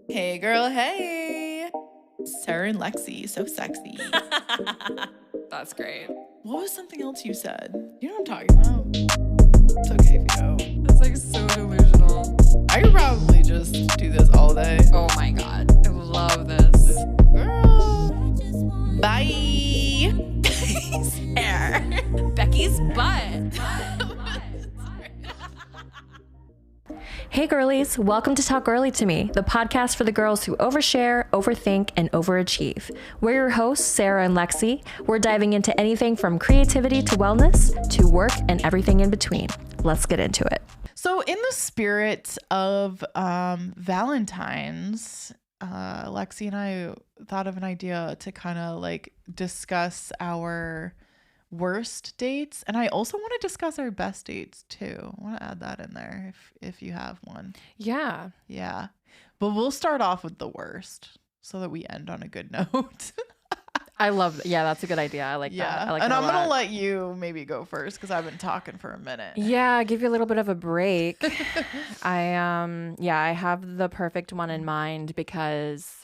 Hey girl, hey. Sarah and Lexie, so sexy. That's great. What was something else you said? You know what I'm talking about? It's okay if you don't. That's like so delusional. I could probably just do this all day. Oh my god. I love this. Girl. Bye. Hair. Becky's butt. Hey girlies, welcome to Talk Girlie to Me, the podcast for the girls who overshare, overthink, and overachieve. We're your hosts, Sarah and Lexie. We're diving into anything from creativity to wellness to work and everything in between. Let's get into it. So in the spirit of Valentine's, Lexie and I thought of an idea to kind of like discuss our worst dates, and I also want to discuss our best dates too. I want to add that in there if you have one. Yeah. But we'll start off with the worst so that we end on a good note. I love that. Yeah, that's a good idea. I like that. I like and that I'm a lot. gonna let you maybe go first because I've been talking for a minute. Yeah, give you a little bit of a break. I have the perfect one in mind because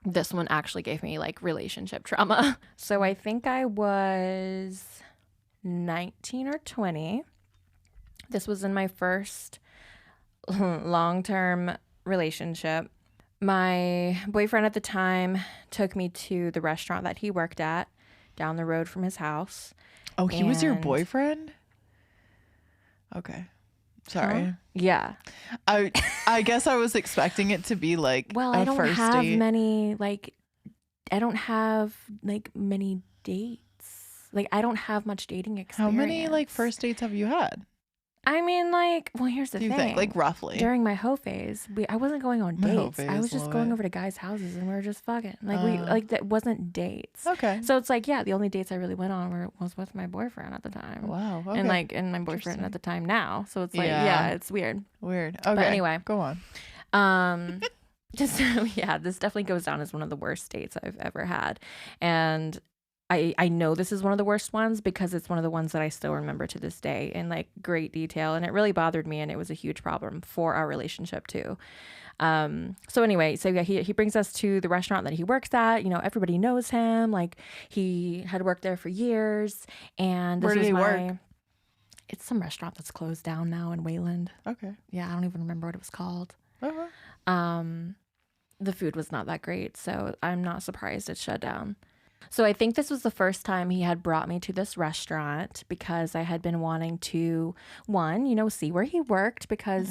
this one actually gave me like relationship trauma. So I think I was 19 or 20. This was in my first long-term relationship. My boyfriend at the time took me to the restaurant that he worked at down the road from his house. Oh, he was your And- boyfriend? Okay. Sorry. Huh? Yeah. I guess I was expecting it to be like Well, a I don't first have date. many many dates. Like, I don't have much dating experience. How many like first dates have you had? I mean, like, well, here's the Do you thing. think? Like roughly. During my hoe phase, I wasn't going on My hoe dates. phase, I was just love going it. over to guys' houses and we were just fucking. Like, that wasn't dates. Okay. So it's like, yeah, the only dates I really went on was with my boyfriend at the time. Wow. Okay. And my boyfriend Interesting. at the time now. So it's like, Yeah. yeah, it's weird. Weird. Okay. anyway. Go on. Just yeah, this definitely goes down as one of the worst dates I've ever had. And I know this is one of the worst ones because it's one of the ones that I still remember to this day in like great detail. And it really bothered me and it was a huge problem for our relationship too. So anyway, so yeah, he brings us to the restaurant that he works at. You know, everybody knows him. Like he had worked there for years. And Where this did was he work? It's some restaurant that's closed down now in Wayland. Okay. Yeah, I don't even remember what it was called. Uh-huh. The food was not that great, so I'm not surprised it shut down. So I think this was the first time he had brought me to this restaurant because I had been wanting to, see where he worked because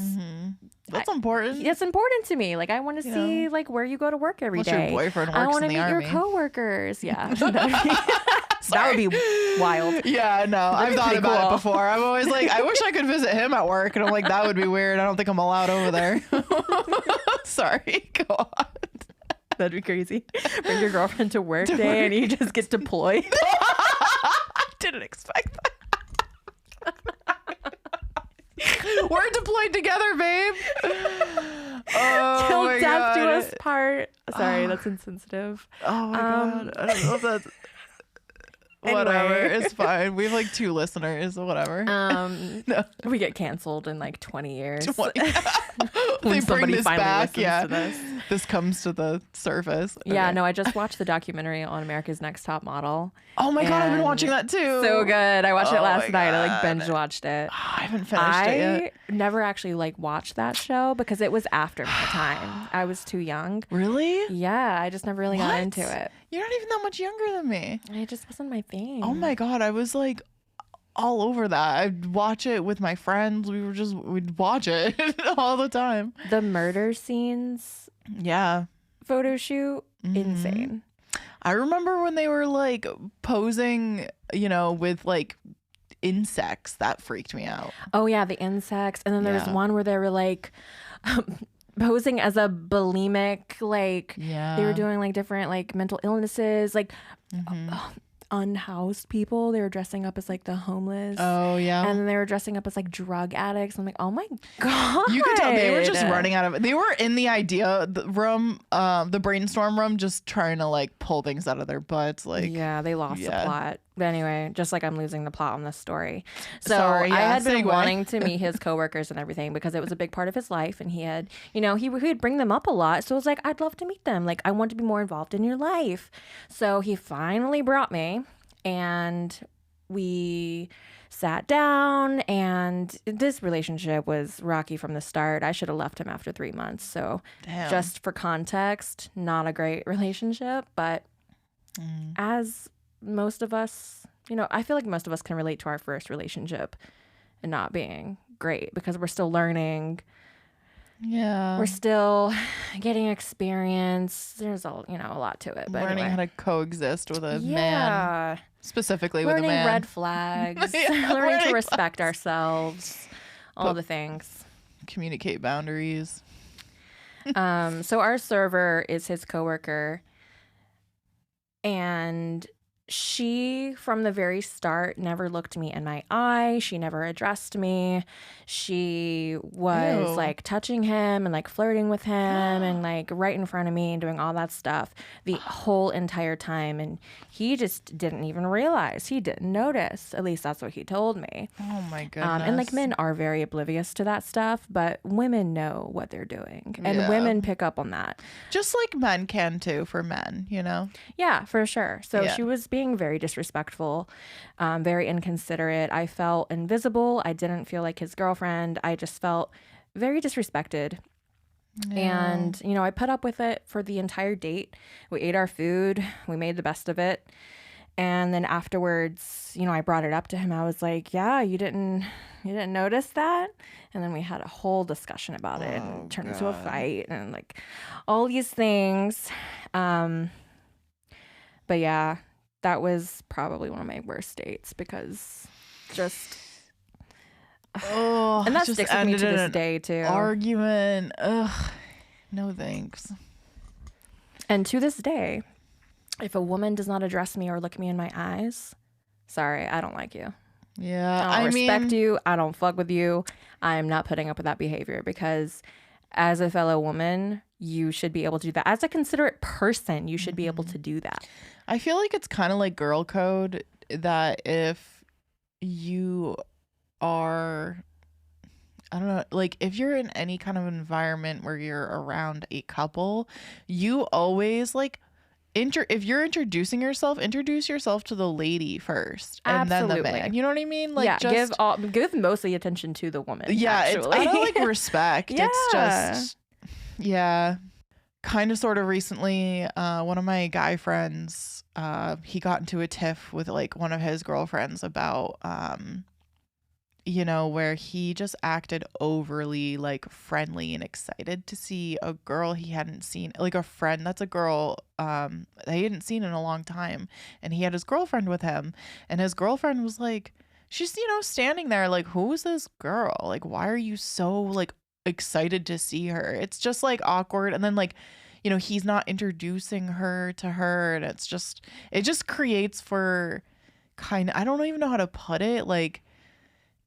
That's important. it's important to me. Like I want to You see know, like where you go to work every unless your day. boyfriend I works want to in the meet army. your coworkers. Yeah, that would be wild. Yeah, no, I've thought pretty about cool. it before. I'm always like, I wish I could visit him at work. And I'm like, that would be weird. I don't think I'm allowed over there. Sorry. Go on. That'd be crazy. Bring your girlfriend to work day and you just get deployed. Didn't expect that. We're deployed together, babe. Oh Till my death do God. us part. Sorry, that's insensitive. Oh my God. I don't know if that's... Whatever. Anyway. It's fine. We have like 2 listeners. Whatever. No. We get canceled in like 20 years. They When bring somebody this finally back. listens Yeah. to this. This comes to the surface. Yeah, Okay. no, I just watched the documentary on America's Next Top Model. Oh my God. I've been and watching that too. So good. I watched it Oh last my night. I like God. binge watched it. I haven't finished it yet. I never actually like watched that show because it was after my time. I was too young. Really? Yeah, I just never really got What? into it. You're not even that much younger than me. It just wasn't my thing. Oh my God. I was like all over that. I'd watch it with my friends. We'd watch it all the time. The murder scenes Yeah. photo shoot, Mm-hmm. insane. I remember when they were like posing, with like insects. That freaked me out. Oh yeah, the insects. And then there's Yeah. one where they were like posing as a bulimic, like Yeah. they were doing like different like mental illnesses, like Mm-hmm. unhoused people. They were dressing up as like the homeless. Oh, yeah. And then they were dressing up as like drug addicts. I'm like, oh my God. You could tell they were just running out of. They were in the idea room, the brainstorm room, just trying to like pull things out of their butts. Like, Yeah, they lost the yeah. plot But anyway, just like I'm losing the plot on this story. So Sorry, I yeah, had been segue. wanting to meet his coworkers and everything because it was a big part of his life. And he had, you know, he would bring them up a lot. So I was like, I'd love to meet them. Like, I want to be more involved in your life. So he finally brought me, and we sat down, and this relationship was rocky from the start. I should have left him after 3 months. So Damn. just for context, not a great relationship, but as most of us, you know, I feel like most of us can relate to our first relationship and not being great because we're still learning. Yeah. We're still getting experience. There's a lot to it. But Learning anyway. how to coexist with a man. Yeah. Specifically with a Learning man. red flags. Yeah, learning to learning respect ourselves. All the things. Communicate boundaries. So our server is his coworker, and she, from the very start, never looked me in my eye. She never addressed me. She was Ew. like touching him and like flirting with him and like right in front of me and doing all that stuff the whole entire time. And he just didn't even realize. He didn't notice. At least that's what he told me. Oh my goodness. And like men are very oblivious to that stuff, but women know what they're doing, and Yeah. women pick up on that. Just like men can too for men, you know? Yeah, for sure. So Yeah. she was being very disrespectful, very inconsiderate. I felt invisible. I didn't feel like his girlfriend. I just felt very disrespected. And, you know, I put up with it for the entire date. We ate our food. We made the best of it. And then afterwards, you know, I brought it up to him. I was like, yeah, you didn't notice that? And then we had a whole discussion about it and it turned into a fight and like all these things. But yeah, that was probably one of my worst dates because just, Oh, and that just sticks with me ended to in this an day too. Argument. Ugh. No thanks. And to this day, if a woman does not address me or look me in my eyes, sorry, I don't like you. Yeah. I don't respect you. I don't fuck with you. I'm not putting up with that behavior because as a fellow woman, you should be able to do that. As a considerate person, you should be able to do that. I feel like it's kind of like girl code that if you are, I don't know, like if you're in any kind of environment where you're around a couple, you always like if you're introducing yourself, introduce yourself to the lady first and then the Absolutely. man. You know what I mean? Like Yeah, just give mostly attention to the woman. yeah, actually. it's out of like respect. Yeah. It's just kind of sort of recently one of my guy friends he got into a tiff with like one of his girlfriends about you know, where he just acted overly like friendly and excited to see a girl he hadn't seen, like a friend that's a girl they hadn't seen in a long time, and he had his girlfriend with him, and his girlfriend was like, she's, you know, standing there like, who is this girl? Like, why are you so like excited to see her? It's just like awkward. And then like, you know, he's not introducing her to her, and it just creates for kind of, I don't even know how to put it, like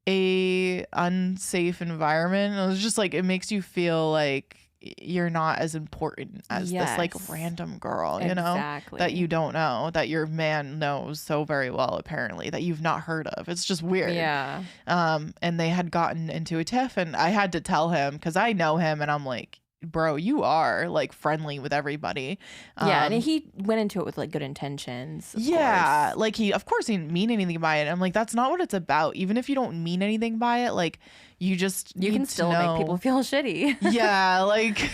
a unsafe environment. It was just like, it makes you feel like you're not as important as this like random girl, you know, that you don't know, that your man knows so very well, apparently, that you've not heard of. It's just weird. Yeah. And they had gotten into a tiff, and I had to tell him because I know him, and I'm like, bro, you are like friendly with everybody. Yeah, and he went into it with like good intentions. Of yeah, course. like he didn't mean anything by it. I'm like, that's not what it's about. Even if you don't mean anything by it, like you can still make people feel shitty. Yeah, like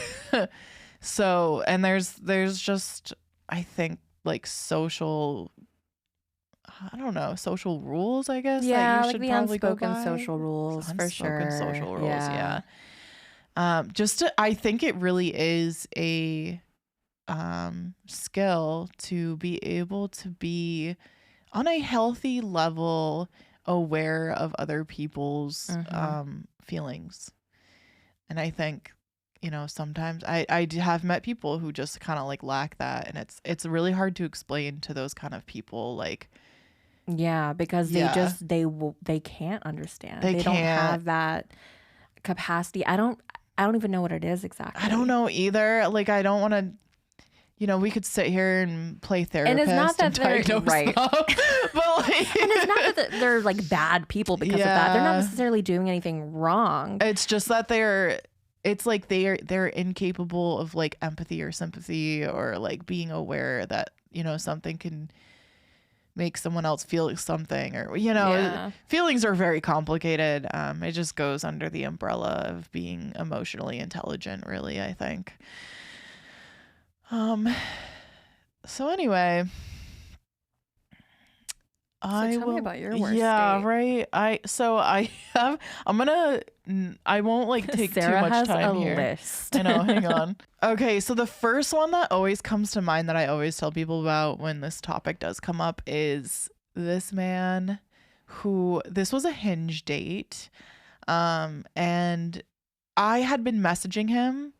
so. And there's just, I think, like social, I don't know, social rules, I guess. Yeah, that you like should the probably go unspoken by. social rules for sure. Social rules, yeah. I think it really is a skill to be able to be on a healthy level aware of other people's feelings. And I think, you know, sometimes I have met people who just kind of like lack that, and it's really hard to explain to those kind of people, like, yeah, because they can't understand. They don't can't have that capacity. I don't even know what it is exactly. I don't know either. Like, I don't want to, you know, we could sit here and play therapist And it's not that they're diagnose right. stuff, but like, And it's not that they're like bad people because of that. They're not necessarily doing anything wrong. it's just that it's like they're incapable of like empathy or sympathy or like being aware that, you know, something can make someone else feel something, or, you know, feelings are very complicated. It just goes under the umbrella of being emotionally intelligent, really, I think. So anyway, So tell me about your worst yeah, date. right. I won't like take Sarah too much has time a here. list. I know, hang on. Okay, so the first one that always comes to mind that I always tell people about when this topic does come up is this man this was a Hinge date. And I had been messaging him.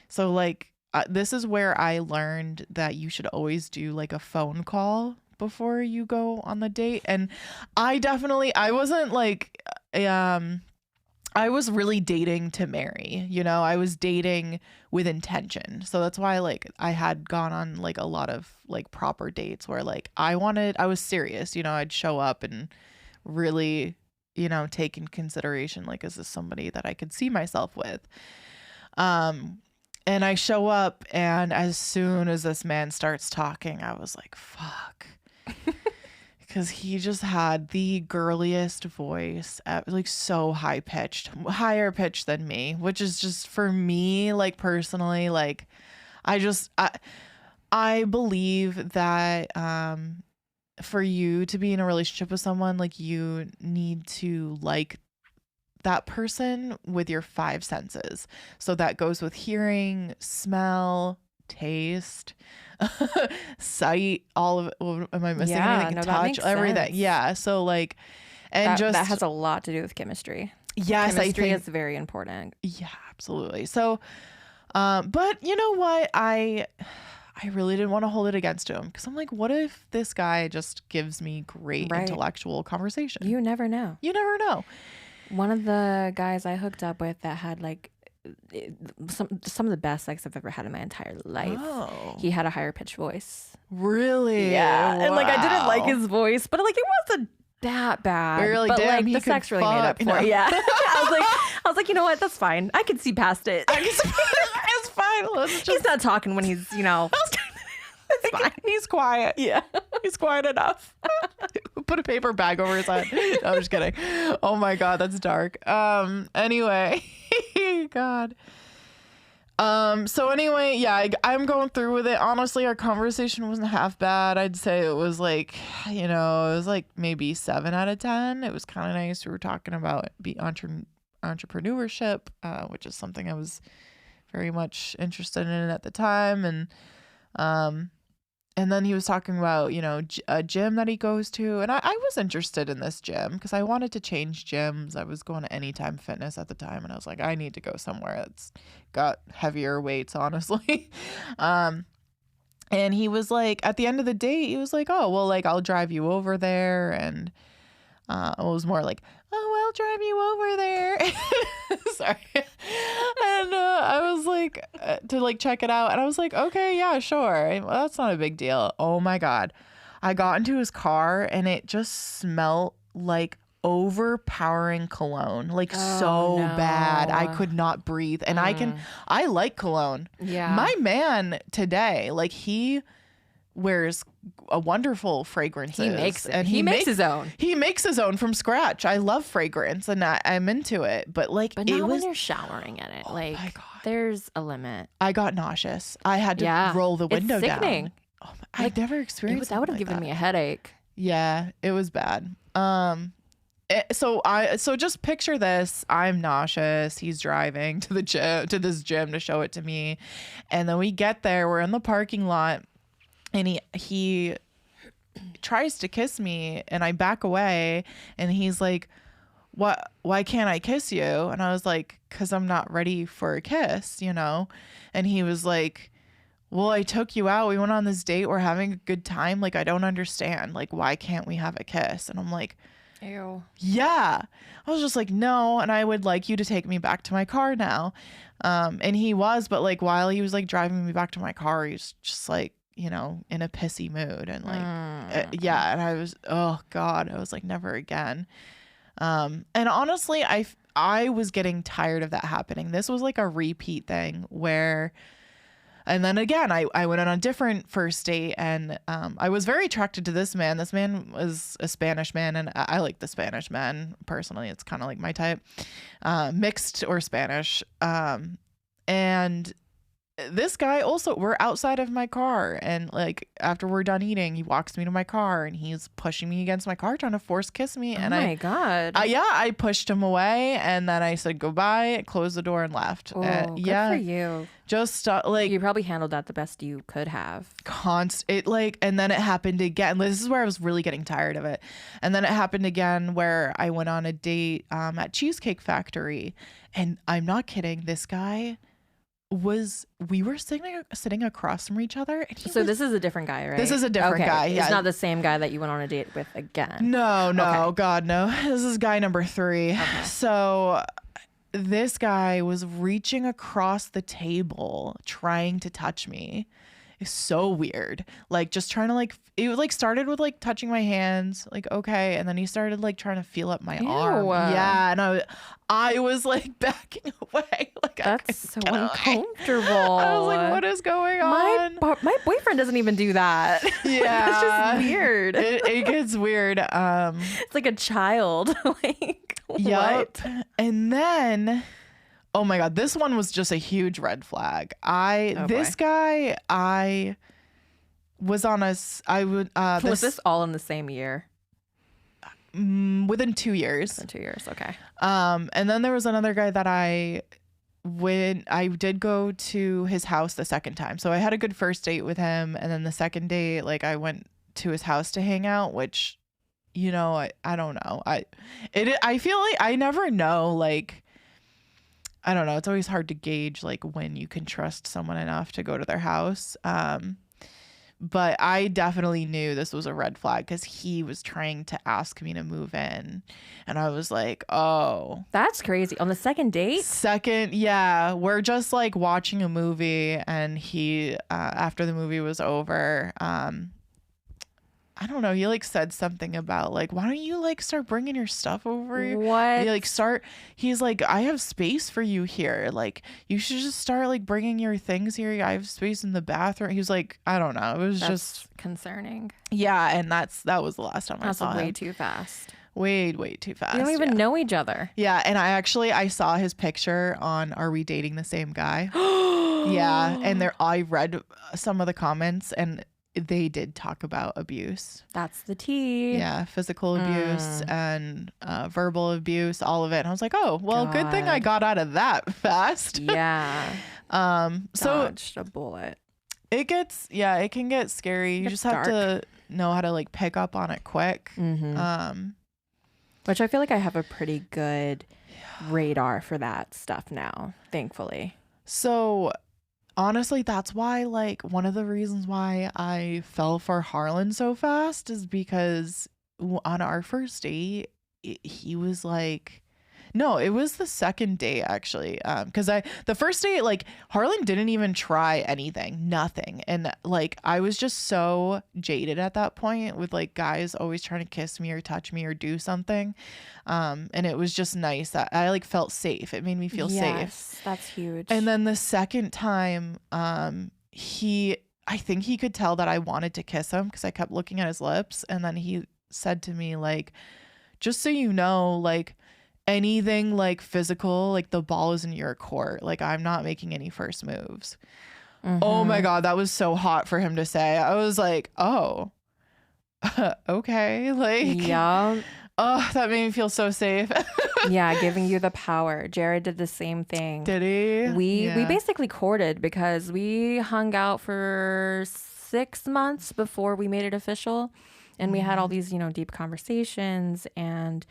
So like, this is where I learned that you should always do like a phone call before you go on the date. And I wasn't like, I was really dating to marry, you know, I was dating with intention. So that's why like I had gone on like a lot of like proper dates where like I was serious, you know, I'd show up and really, you know, take in consideration, like, is this somebody that I could see myself with? And I show up, and as soon as this man starts talking, I was like, fuck. Because he just had the girliest voice, like so high pitched, higher pitched than me, which is just for me, like personally, like I believe that for you to be in a relationship with someone, like you need to like that person with your 5 senses. So that goes with hearing, smell, taste, sight, all of it. Am I missing anything? No, that Touch, makes everything. sense. Yeah. So like, and That has a lot to do with chemistry. yes, Chemistry I think is very important. yeah, absolutely. So, but you know what? I really didn't want to hold it against him because I'm like, what if this guy just gives me great intellectual conversation? You never know. You never know. One of the guys I hooked up with that had like some of the best sex I've ever had in my entire life. Oh, He had a higher pitched voice. really? Yeah. And like I didn't like Wow. his voice, but like it wasn't that bad. But you're like, but damn, like he the could sex really made up fuck, for it. you know? Yeah. I was like, you know what? That's fine. I can see past it. It's fine. Let's just, He's not talking when he's, you know. It's fine. he's quiet. Yeah. He's quiet enough. Put a paper bag over his head. No, I'm just kidding. Oh my God, that's dark. Anyway, God. So anyway, yeah, I'm going through with it. Honestly, our conversation wasn't half bad. I'd say it was like, you know, it was like maybe 7 out of 10. It was kind of nice. We were talking about entrepreneurship, which is something I was very much interested in at the time. And then he was talking about, you know, a gym that he goes to. And I was interested in this gym because I wanted to change gyms. I was going to Anytime Fitness at the time. And I was like, I need to go somewhere that's got heavier weights, honestly. And he was like, at the end of the date, he was like, oh, well, like, I'll drive you over there. And it was more like, oh, I'll drive you over there. Sorry. And I was like, to like check it out. And I was like, okay, yeah, sure. Well, that's not a big deal. Oh my God. I got into his car and it just smelled like overpowering cologne, like so bad. I could not breathe. And I like cologne. Yeah. My man today, like he wears a wonderful fragrances. He makes it. And He makes his own. He makes his own from scratch. I love fragrance and I'm into it. But like, But not when you're showering in it. Oh like, my God. there's a limit. I got nauseous. I had to roll the window It's sickening. down. Oh my, I've never experienced That would have something given like me a headache. Yeah, it was bad. So just picture this. I'm nauseous. He's driving to the gym, to this gym to show it to me. And then we get there, we're in the parking lot and he tries to kiss me and I back away and he's like, why can't I kiss you? And I was like, cause I'm not ready for a kiss, you know? And he was like, well, I took you out. We went on this date. We're having a good time. Like, I don't understand. Like, why can't we have a kiss? And I'm like, Ew. Yeah. I was just like, no. And I would like you to take me back to my car now. And he was, but like while he was like driving me back to my car, he was just like, you know, in a pissy mood and like, yeah. And I was, oh God, I was like, never again. And honestly, I was getting tired of that happening. This was like a repeat thing where, and then again, I went on a different first date and I was very attracted to this man. This man was a Spanish man and I like the Spanish men personally. It's kind of like my type, mixed or Spanish. And this guy also, we're outside of my car and like after we're done eating, he walks me to my car and he's pushing me against my car trying to force kiss me. And oh my God. I pushed him away and then I said goodbye, closed the door and left. Oh, good for you. Just like You probably handled that the best you could have. And then it happened again. This is where I was really getting tired of it. And then it happened again where I went on a date at Cheesecake Factory and I'm not kidding. This guy we were sitting across from each other. And this is a different guy, right? This is a different guy. Yeah. It's not the same guy that you went on a date with again. No, Okay. God, no. This is guy number 3. Okay. So this guy was reaching across the table trying to touch me. It's so weird. Like just trying to like, it like started with like touching my hands, like, okay. And then he started like trying to feel up my arm. Yeah. And I was like backing away. Like that's so uncomfortable. I was like, what is going on? My boyfriend doesn't even do that. Yeah. It's just weird. It gets weird. It's like a child. Like, yep. What? And then, oh my God, this one was just a huge red flag. This guy, I was on was this all in the same year? Within 2 years. Within 2 years, okay. And then there was another guy that I did go to his house the second time. So I had a good first date with him. And then the second date, like I went to his house to hang out, which, you know, I don't know. I feel like I never know, like, I don't know. It's always hard to gauge like when you can trust someone enough to go to their house. But I definitely knew this was a red flag because he was trying to ask me to move in. And I was like, oh. That's crazy. On the second date? Yeah. We're just like watching a movie and he, after the movie was over, I don't know. He like said something about like, why don't you like start bringing your stuff over? What? He's like, I have space for you here. Like you should just start like bringing your things here. I have space in the bathroom. He was like, I don't know. It was just concerning. Yeah. And that was the last time I saw him. That's way too fast. Way too fast. We don't even know each other. Yeah. And I saw his picture on Are We Dating the Same Guy? Yeah. And I read some of the comments and they did talk about abuse. That's the tea. Yeah, physical abuse and verbal abuse, all of it. And I was like, oh, well, good thing I got out of that fast. Yeah. Dodged a bullet. It can get scary. You just have to know how to like pick up on it quick. Mm-hmm. Which I feel like I have a pretty good radar for that stuff now, thankfully. So honestly, that's why, like, one of the reasons why I fell for Harlan so fast is because on our first date, he was like, no, it was the second date actually. Because the first date, like, Harlan didn't even try anything, nothing. And like, I was just so jaded at that point with like guys always trying to kiss me or touch me or do something. And it was just nice that I like felt safe. It made me feel safe. Yes, that's huge. And then the second time, I think he could tell that I wanted to kiss him because I kept looking at his lips. And then he said to me, like, just so you know, like, anything like physical, like the ball is in your court. Like, I'm not making any first moves. Mm-hmm. Oh my God, that was so hot for him to say. I was like, oh, okay. Like, yeah. Oh, that made me feel so safe. Yeah, giving you the power. Jared did the same thing. Did he? We basically courted because we hung out for 6 months before we made it official. And we had all these, deep conversations, and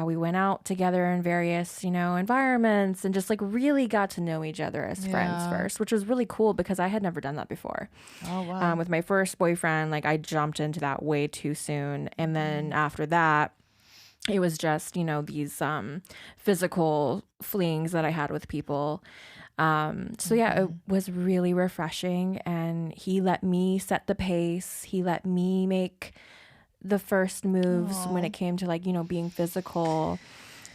we went out together in various, environments and just like really got to know each other as friends first, which was really cool because I had never done that before. Oh, wow. With my first boyfriend, like I jumped into that way too soon. And then after that, It was just, you know, these physical flings that I had with people. So yeah, it was really refreshing, and he let me set the pace. He let me make the first moves when it came to, like, you know, being physical.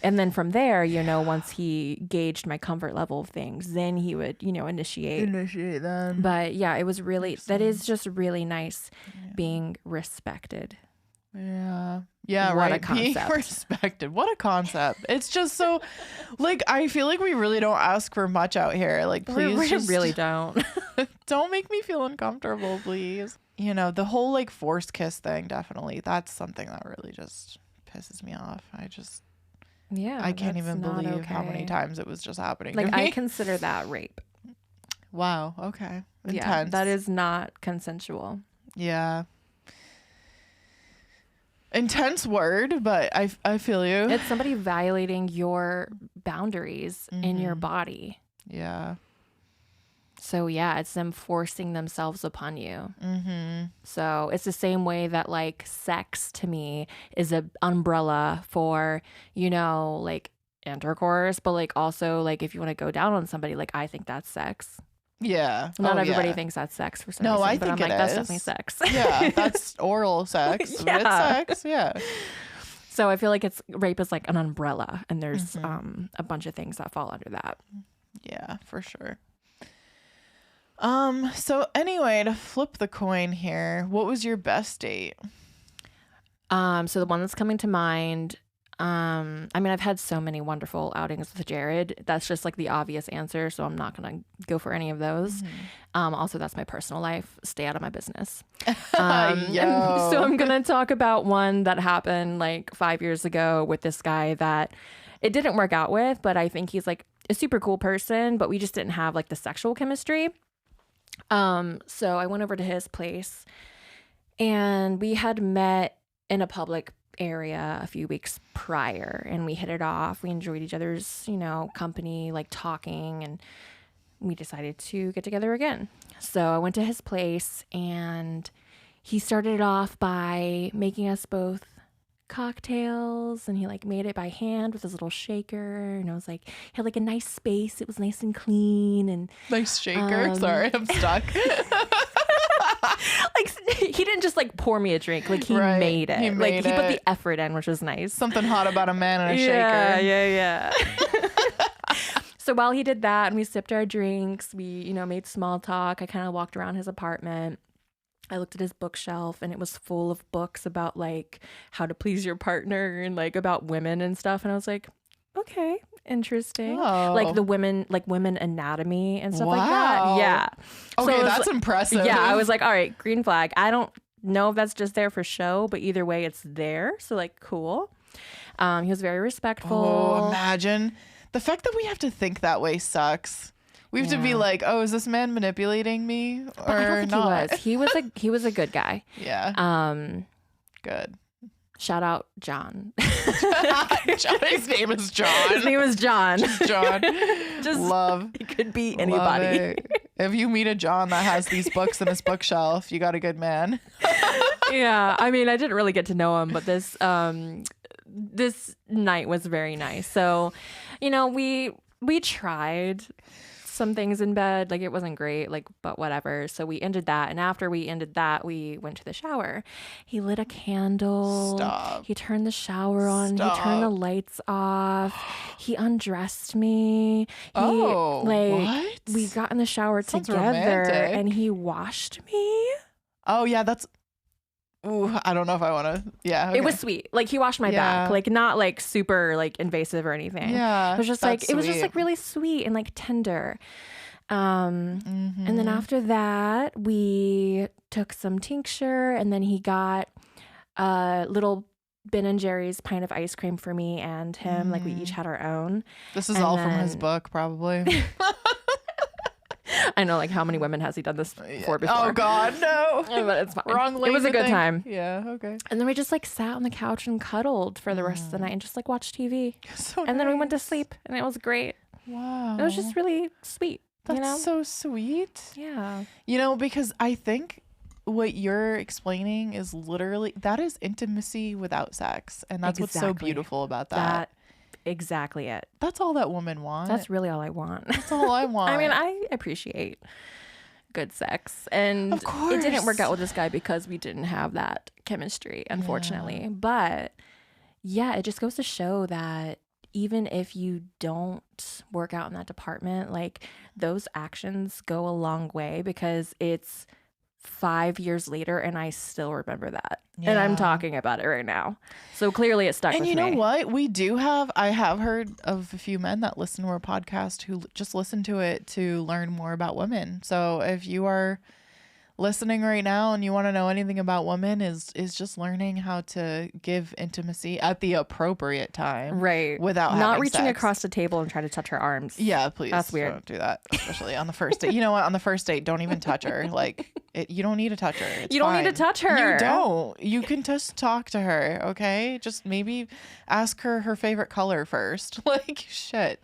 And then from there, you know, once he gauged my comfort level of things, then he would, you know, initiate them. But yeah, it was really, that is just really nice being respected. Yeah. Yeah, What a right. Being concept. respected. What a concept. It's just so, like, I feel like we really don't ask for much out here. Like, please We just really don't. don't make me feel uncomfortable, please. You know, the whole, like, forced kiss thing, definitely. That's something that really just pisses me off. I can't even believe how many times it was just happening Like, to me. I consider that rape. Wow. Okay. Intense. Yeah, that is not consensual. Yeah. Intense word, but I feel you. It's somebody violating your boundaries in your body. Yeah. So yeah, it's them forcing themselves upon you. So it's the same way that, like, sex to me is an umbrella for, you know, like, intercourse, but, like, also, like, if you want to go down on somebody, like, I think that's sex. Yeah. Not everybody thinks that's sex for some No, reason, I but think I'm like, it that's is. definitely sex. Yeah, that's oral sex. Yeah. It's sex. Yeah. So I feel like rape is like an umbrella, and there's a bunch of things that fall under that. Yeah, for sure. So anyway, to flip the coin here, what was your best date? So the one that's coming to mind, I mean, I've had so many wonderful outings with Jared. That's just, like, the obvious answer, so I'm not gonna go for any of those. Also, that's my personal life. Stay out of my business. So I'm gonna talk about one that happened, like, 5 years ago with this guy that it didn't work out with, but I think he's, like, a super cool person, but we just didn't have, like, the sexual chemistry. So I went over to his place, and we had met in a public area a few weeks prior, and we hit it off. We enjoyed each other's, you know, company, like, talking, and we decided to get together again. So I went to his place, and he started it off by making us both cocktails, and he, like, made it by hand with his little shaker, and I was like, he had, like, a nice space. It was nice and clean, and Nice shaker. Sorry, I'm stuck. like, he didn't just, like, pour me a drink. Like, he Right. made it. He made He put it. the effort in, which was nice. Something hot about a man and a Yeah, shaker. yeah. So while he did that and we sipped our drinks, we, you know, made small talk. I kind of walked around his apartment. I looked at his bookshelf, and it was full of books about, like, how to please your partner and, like, about women and stuff. And I was like, okay, interesting. Oh. Like women anatomy and stuff like that. Wow. Yeah. Okay, I was that's like- impressive. Yeah, I was like, all right, green flag. I don't know if that's just there for show, but either way, it's there. So, like, cool. He was very respectful. Oh, imagine. The fact that we have to think that way sucks. We have to be Yeah. like, oh, is this man manipulating me or But I don't think not? he was. He was a good guy. Yeah, good. Shout out John. His name is John. His name was John. John. Just Love. It could be Love anybody. it. If you meet a John that has these books in his bookshelf, you got a good man. Yeah, I mean, I didn't really get to know him, but this night was very nice. So, you know, we tried some things in bed. Like, it wasn't great, like, but whatever. So we ended that, and after we ended that, we went to the shower. He lit a candle. Stop. He turned the shower on. He turned the lights off. He undressed me. What? We got in the shower Sounds together, romantic. and he washed me. Oh yeah, that's. Ooh, I don't know if I want to. Yeah, okay. It was sweet. Like, he washed my back, like, not like super like invasive or anything. Yeah, it was just that's like, it was just sweet. like really sweet and like tender. And then after that, we took some tincture, and then he got a little Ben and Jerry's pint of ice cream for me and him. Like, we each had our own. This is and all from his then- book, probably. I know, like, how many women has he done this for before? Oh God, no. But it's fine. Wrong lane It was a to good think. time. Yeah. Okay. And then we just like sat on the couch and cuddled for the rest of the night and just like watched TV. So And then we went to nice. sleep, and it was great. Wow. It was just really sweet. That's you know? so sweet. Yeah. You know, because I think what you're explaining is literally, that is intimacy without sex. And that's what's so Exactly. beautiful about that. Exactly it. That's all that women want. That's really all I want. That's all I want. I mean, I appreciate good sex. And Of course. it didn't work out with this guy because we didn't have that chemistry, unfortunately. Yeah. But yeah, it just goes to show that even if you don't work out in that department, like those actions go a long way, because it's 5 years later and I still remember that. And I'm Yeah. talking about it right now. So clearly it stuck And with you me. know what? I have heard of a few men that listen to our podcast who just listen to it to learn more about women. So if you are listening right now and you want to know anything about women, is just learning how to give intimacy at the appropriate time. Right. Without not having reaching sex. across the table and try to touch her arms. Yeah, please. That's weird. Don't do that, especially on the first date. You know what? On the first date, don't even touch her. Like, you don't need to touch her. It's You don't need to fine. touch her. You don't. You can just talk to her, okay? Just maybe ask her favorite color first. Like, shit.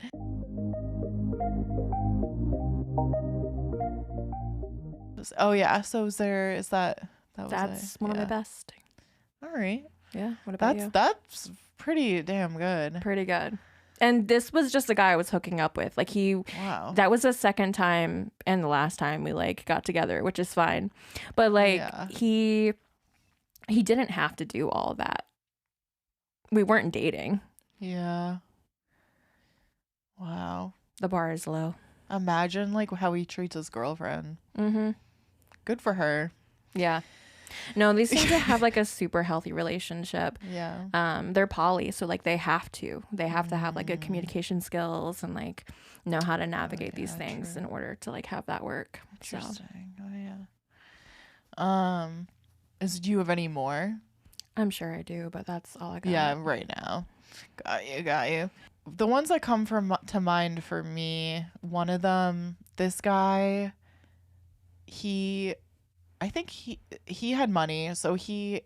Oh yeah. So is that was That's it? one of my Yeah. best. All right. Yeah. What about That's you? pretty damn good. Pretty good. And this was just a guy I was hooking up with. Like Wow. that was the second time and the last time we like got together, which is fine. But like Yeah. he didn't have to do all of that. We weren't dating. Yeah. Wow. The bar is low. Imagine like how he treats his girlfriend. Mm-hmm. Good for her. Yeah. No, they seem to have like a super healthy relationship. Yeah. They're poly, so like they have to have like good communication skills and like know how to navigate these yeah, things true. in order to like have that work. So Interesting. Oh yeah. Do you have any more? I'm sure I do, but that's all I got. Yeah, right now. Got you. The ones that come to mind for me, one of them, this guy, I think he had money, so he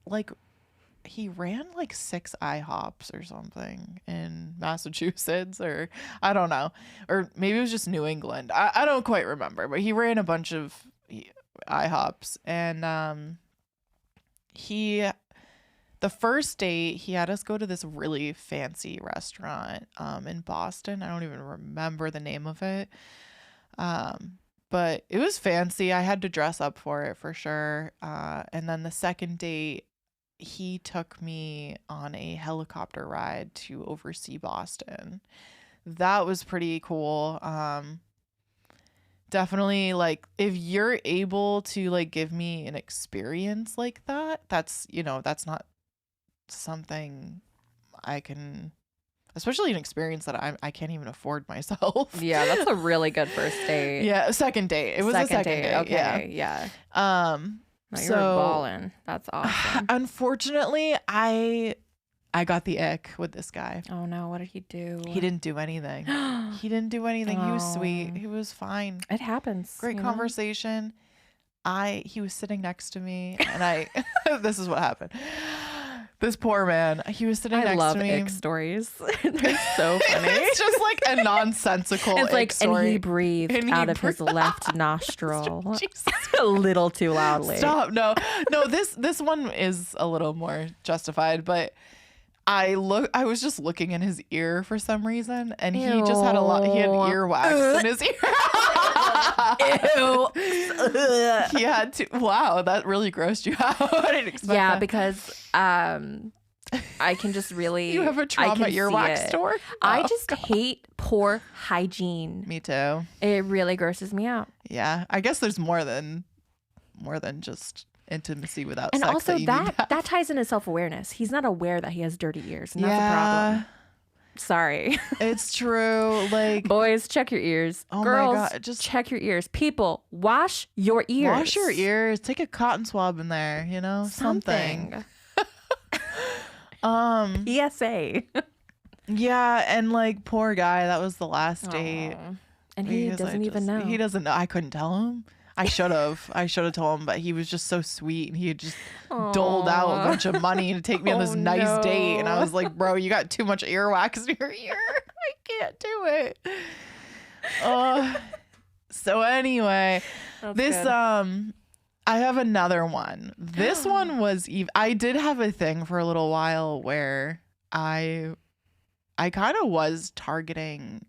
ran like 6 IHOPs or something in Massachusetts, or I don't know, or maybe it was just New England. I don't quite remember, but he ran a bunch of IHOPs, and the first date, he had us go to this really fancy restaurant in Boston. I don't even remember the name of it. But it was fancy. I had to dress up for it for sure. And then the second date, he took me on a helicopter ride to oversee Boston. That was pretty cool. Definitely, like, if you're able to like give me an experience like that, that's not something I can, especially an experience that I can't even afford myself. Yeah, that's a really good first date. Yeah, second date. It was a second date. Okay, Yeah. No, you're So balling. That's awesome. unfortunately, I got the ick with this guy. Oh no, what did he do? He didn't do anything. He didn't do anything. He was sweet. Oh. He was fine. It happens. Great you know? conversation. He was sitting next to me, and this is what happened. This poor man, he was sitting I next love to me. ick stories. They're so funny. It's just like a nonsensical It's ick like, story. and he breathed And he out of his left nostril Jesus. a little too loudly. Stop. No, this one is a little more justified, but I was just looking in his ear for some reason, and he just had he had earwax in his ear. Ew. He had to. Wow, that really grossed you out. I didn't expect Yeah, that. because I can just really. You have a trauma earwax store? I Oh, just hate poor hygiene. Me too. It really grosses me out. Yeah, I guess there's more than just intimacy without And sex. also that you need to have. that ties into self-awareness. He's not aware that he has dirty ears, and that's a problem. Sorry. It's true. Like, Boys, check your ears. Oh my Girls, God, just- check your ears. People, wash your ears. wash your ears. Take a cotton swab in there. Something. PSA. Yeah, and like, poor guy. That was the last date. Aw. And he Because doesn't even know. He doesn't know. I couldn't tell him. I should have. Told him, but he was just so sweet, and he had just doled out a bunch of money to take me on this Oh, nice date, and I no. was like, "Bro, you got too much earwax in your ear. I can't do it." So anyway, That's this good. I have another one. This one was I did have a thing for a little while where I kind of was targeting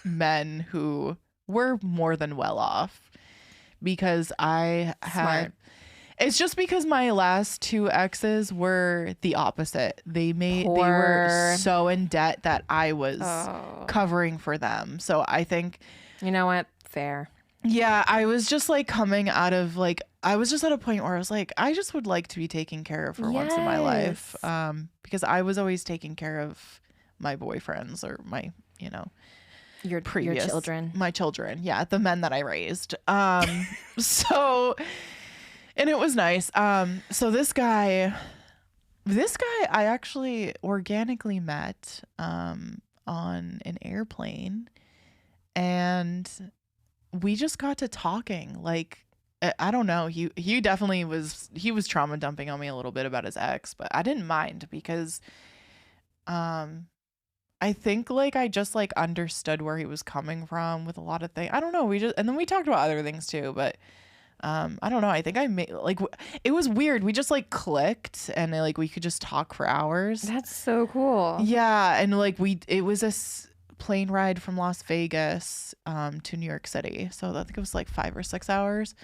men who were more than well off because I had Smart. it's just because my last two exes were the opposite. They were Poor. so in debt that I was Oh. covering for them. So I think You know what? Fair. yeah, I was just like coming out of like I was just at a point where I was like, I just would like to be taken care of for once in my life. Because I was always taking care of my boyfriends or my, Your previous children. my children. Yeah, the men that I raised. So and it was nice. So this guy I actually organically met on an airplane, and we just got to talking. Like I don't know, he definitely was trauma dumping on me a little bit about his ex, but I didn't mind because I think like I just like understood where he was coming from with a lot of things. I don't know, and then we talked about other things too, but I don't know. I think I made like it was weird. We just like clicked, and like we could just talk for hours. That's so cool. Yeah, and like it was a plane ride from Las Vegas to New York City, so I think it was like 5 or 6 hours.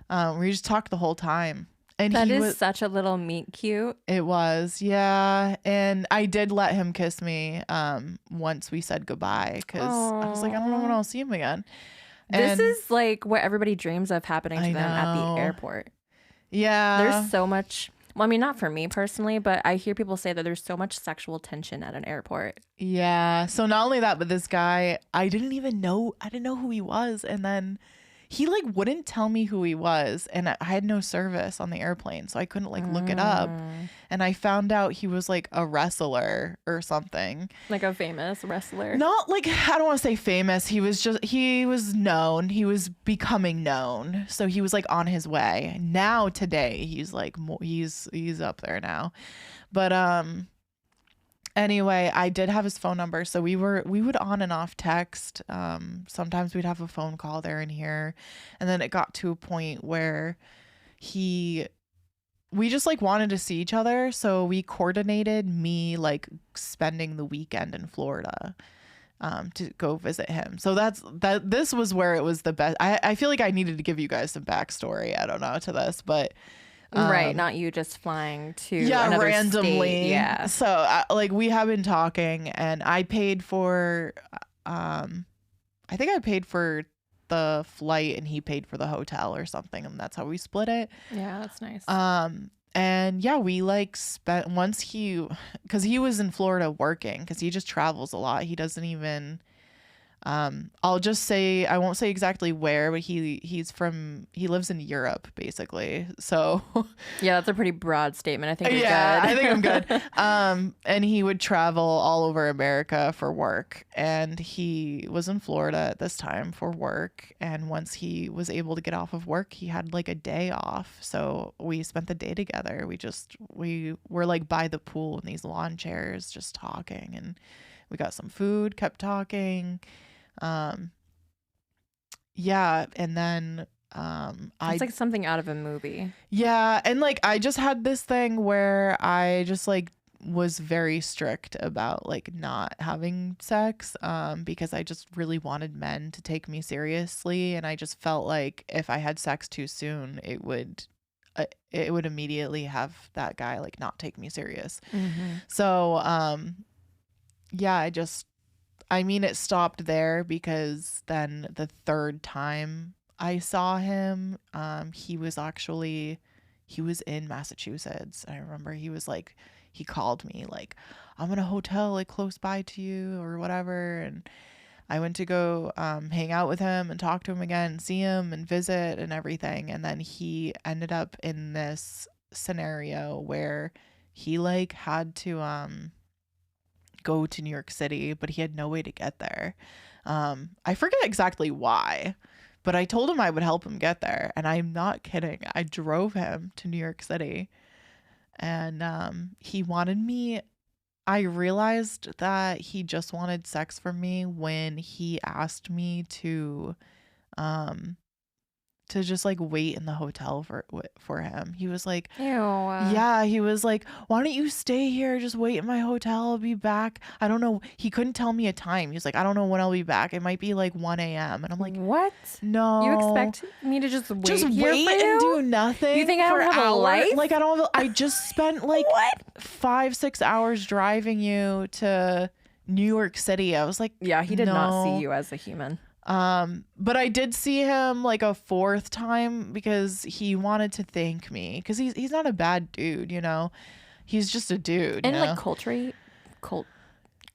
We just talked the whole time, and That he is was. such a little meet cute. It was, yeah, and I did let him kiss me once we said goodbye because I was like, I don't know when I'll see him again. This And is like what everybody dreams of happening to I them at know. the airport. yeah, There's so much. Well, I mean, not for me personally, but I hear people say that there's so much sexual tension at an airport. yeah. So not only that, but this guy, I didn't know who he was, and then he like wouldn't tell me who he was, and I had no service on the airplane, so I couldn't like look it up. And I found out he was like a wrestler or something. Like a famous wrestler. Not like, I don't want to say famous. He was known. He was becoming known. So he was like on his way. Now today he's like he's up there now. But anyway, I did have his phone number, so we would on and off text. Sometimes we'd have a phone call there and here. And then it got to a point where we just like wanted to see each other, so we coordinated me like spending the weekend in Florida to go visit him. So this was where it was the best. I feel like I needed to give you guys some backstory, I don't know, to this, but Right, not you just flying to yeah, another randomly. state. Yeah. So like we have been talking, and I paid for I think I paid for the flight and he paid for the hotel or something, and that's how we split it. Yeah, that's nice. And yeah, we like spent because he was in Florida working, because he just travels a lot. He doesn't even I'll just say, I won't say exactly where, but he lives in Europe basically. So Yeah, that's a pretty broad statement. I think you're yeah, good. I think I'm good. And he would travel all over America for work, and he was in Florida at this time for work. And once he was able to get off of work, he had like a day off. So we spent the day together. We were like by the pool in these lawn chairs, just talking, and we got some food, kept talking. Yeah, and then It's like something out of a movie. yeah, and like I just had this thing where I just like was very strict about like not having sex because I just really wanted men to take me seriously, and I just felt like if I had sex too soon, it would immediately have that guy like not take me serious. So yeah, it stopped there, because then the third time I saw him, he was in Massachusetts. I remember he called me like, I'm in a hotel like close by to you or whatever. And I went to go hang out with him and talk to him again, see him and visit and everything. And then he ended up in this scenario where he like had to go to New York City, but he had no way to get there. I forget exactly why, but I told him I would help him get there, and I'm not kidding. I drove him to New York City, and he wanted me. I realized that he just wanted sex from me when he asked me to to just like wait in the hotel for him. He was like, Ew. yeah, he was like, why don't you stay here? Just wait in my hotel. I'll be back. I don't know. He couldn't tell me a time. He's like, I don't know when I'll be back. It might be like 1 a.m. And I'm like, what? No. You expect me to just wait Just here wait for and you? do nothing? You think I don't have a life? Like, I don't have I just spent like What? 5-6 hours driving you to New York City. I was like, Yeah, he did not no. see you as a human. But I did see him like a 4th time because he wanted to thank me because he's not a bad dude, you know. He's just a dude. And you like know?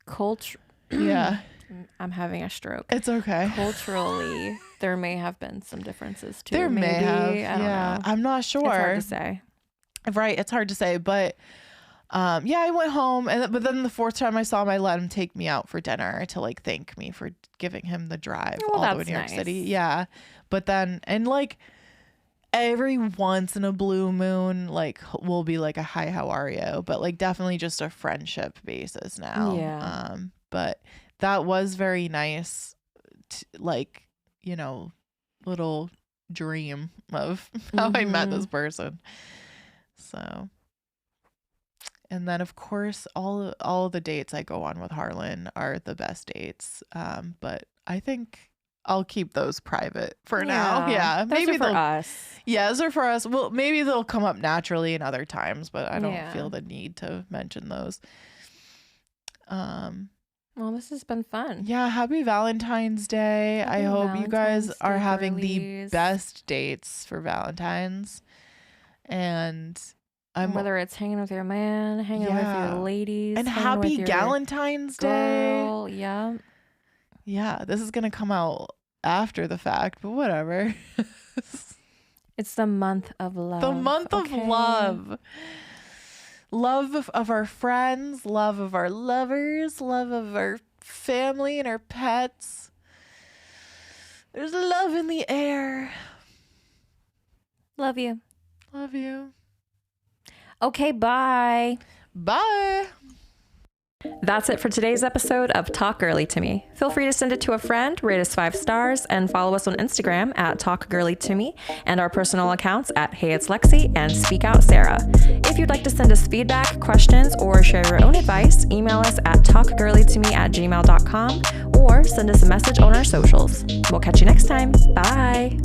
culture. Yeah, I'm having a stroke. it's okay. Culturally, there may have been some differences too. There may maybe. have. I don't know. I'm not sure. It's hard to say. Right, it's hard to say, but yeah, I went home, but then the 4th time I saw him, I let him take me out for dinner to like thank me for giving him the drive Well, all the way that's to New York nice. City. Yeah, but then and like every once in a blue moon, like we'll be like a hi, how are you? But like definitely just a friendship basis now. Yeah. But that was very nice, like, you know, little dream of how I met this person. So. And then, of course, all of the dates I go on with Harlan are the best dates. But I think I'll keep those private for now. Yeah, those maybe are for us. Yeah, those are for us. Well, maybe they'll come up naturally in other times, but I don't Yeah. feel the need to mention those. Well, this has been fun. Yeah, happy Valentine's Day. Happy I hope you guys Valentine's are Day, having the girlies. best dates for Valentine's. And whether it's hanging with your man, hanging with Yeah. your ladies, and hanging happy with your Galentine's Day. girl. Yeah. Yeah, this is going to come out after the fact, but whatever. It's the month of love. The month of okay? love. Love of our friends, love of our lovers, love of our family and our pets. There's love in the air. Love you. Love you. Okay, bye. Bye. That's it for today's episode of Talk Girlie to Me. Feel free to send it to a friend, rate us 5 stars, and follow us on Instagram at talkgirlietome and our personal accounts at Hey It's Lexie and Speak Out Sarah. If you'd like to send us feedback, questions, or share your own advice, email us at talkgirlietome@gmail.com or send us a message on our socials. We'll catch you next time. Bye.